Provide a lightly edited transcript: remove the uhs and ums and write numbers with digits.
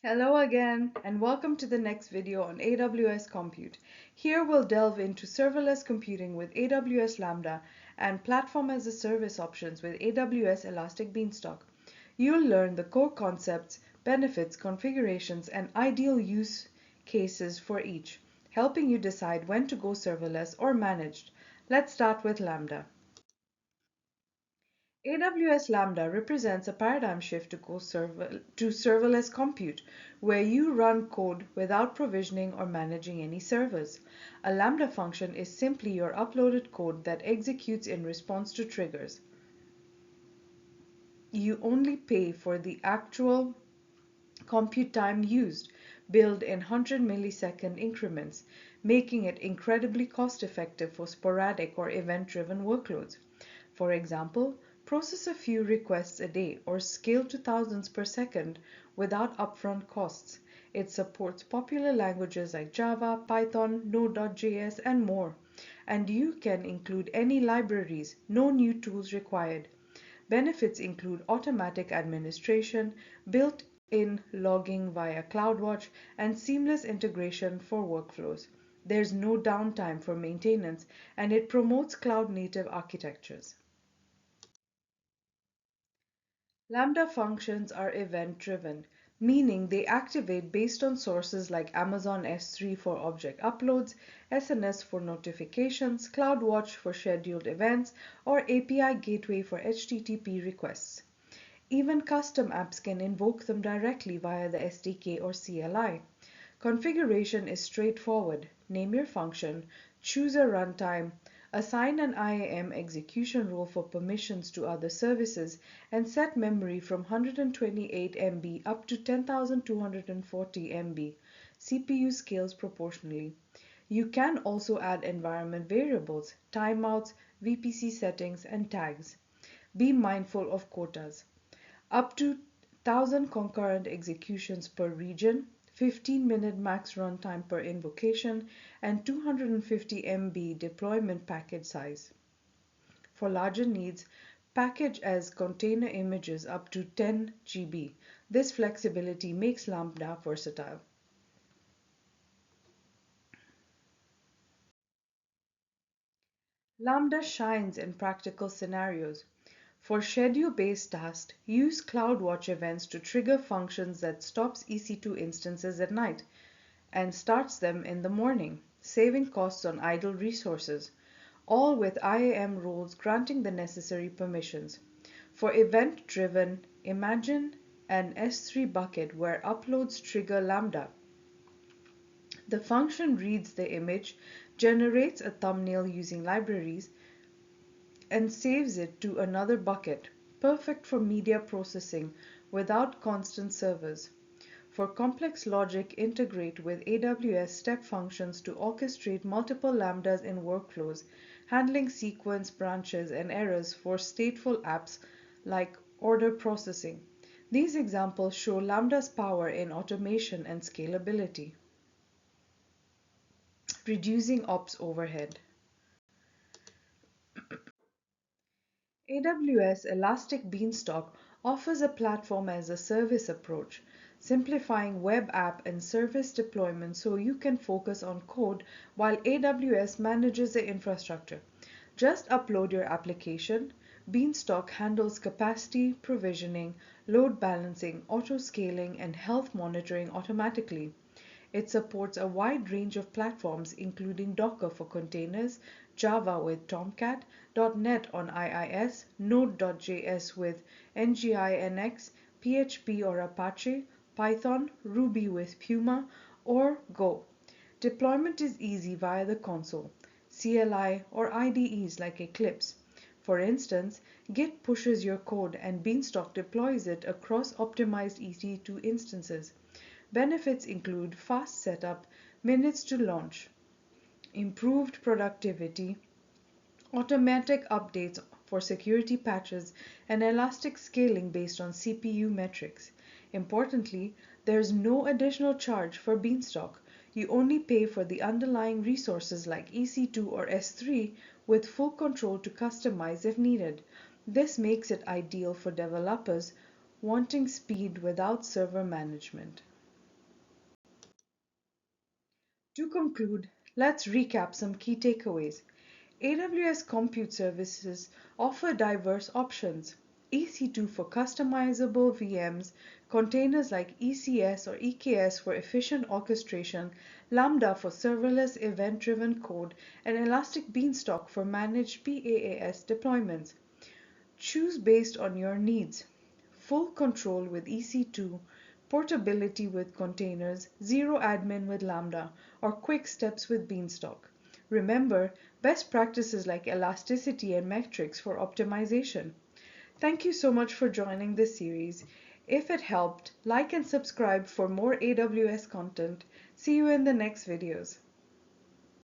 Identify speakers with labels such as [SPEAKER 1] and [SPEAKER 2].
[SPEAKER 1] Hello again, and welcome to the next video on AWS Compute. Here we'll delve into serverless computing with AWS Lambda and platform as a service options with AWS Elastic Beanstalk. You'll learn the core concepts, benefits, configurations, and ideal use cases for each, helping you decide when to go serverless or managed. Let's start with Lambda. AWS Lambda represents a paradigm shift to serverless compute, where you run code without provisioning or managing any servers. A Lambda function is simply your uploaded code that executes in response to triggers. You only pay for the actual compute time used, billed in 100-millisecond increments, making it incredibly cost-effective for sporadic or event-driven workloads. For example, process a few requests a day or scale to thousands per second without upfront costs. It supports popular languages like Java, Python, Node.js, and more. And you can include any libraries, no new tools required. Benefits include automatic administration, built-in logging via CloudWatch, and seamless integration for workflows. There's no downtime for maintenance, and it promotes cloud-native architectures. Lambda functions are event-driven, meaning they activate based on sources like Amazon S3 for object uploads, SNS for notifications, CloudWatch for scheduled events, or API Gateway for HTTP requests. Even custom apps can invoke them directly via the SDK or CLI. Configuration is straightforward. Name your function, choose a runtime, assign an IAM execution role for permissions to other services, and set memory from 128 MB up to 10,240 MB. CPU scales proportionally. You can also add environment variables, timeouts, VPC settings, and tags. Be mindful of quotas. Up to 1,000 concurrent executions per region, 15-minute max runtime per invocation, and 250 MB deployment package size. For larger needs, package as container images up to 10 GB. This flexibility makes Lambda versatile. Lambda shines in practical scenarios. For schedule-based tasks, use CloudWatch events to trigger functions that stops EC2 instances at night and starts them in the morning, saving costs on idle resources, all with IAM roles granting the necessary permissions. For event-driven, imagine an S3 bucket where uploads trigger Lambda. The function reads the image, generates a thumbnail using libraries, and saves it to another bucket, perfect for media processing without constant servers. For complex logic, integrate with AWS step functions to orchestrate multiple lambdas in workflows, handling sequence branches and errors for stateful apps like order processing. These examples show Lambda's power in automation and scalability. Reducing ops overhead. AWS Elastic Beanstalk offers a platform as a service approach, simplifying web app and service deployment so you can focus on code while AWS manages the infrastructure. Just upload your application. Beanstalk handles capacity, provisioning, load balancing, auto scaling, and health monitoring automatically. It supports a wide range of platforms including Docker for containers, Java with Tomcat, .NET on IIS, Node.js with NGINX, PHP or Apache, Python, Ruby with Puma, or Go. Deployment is easy via the console, CLI, or IDEs like Eclipse. For instance, Git pushes your code and Beanstalk deploys it across optimized EC2 instances. Benefits include fast setup, minutes to launch, improved productivity, automatic updates for security patches, and elastic scaling based on CPU metrics. Importantly, there's no additional charge for Beanstalk. You only pay for the underlying resources like EC2 or S3 with full control to customize if needed. This makes it ideal for developers wanting speed without server management. To conclude, let's recap some key takeaways. AWS Compute Services offer diverse options. EC2 for customizable VMs, containers like ECS or EKS for efficient orchestration, Lambda for serverless event-driven code, and Elastic Beanstalk for managed PaaS deployments. Choose based on your needs. Full control with EC2, portability with containers, zero admin with Lambda, or quick steps with Beanstalk. Remember, best practices like elasticity and metrics for optimization. Thank you so much for joining this series. If it helped, like and subscribe for more AWS content. See you in the next videos.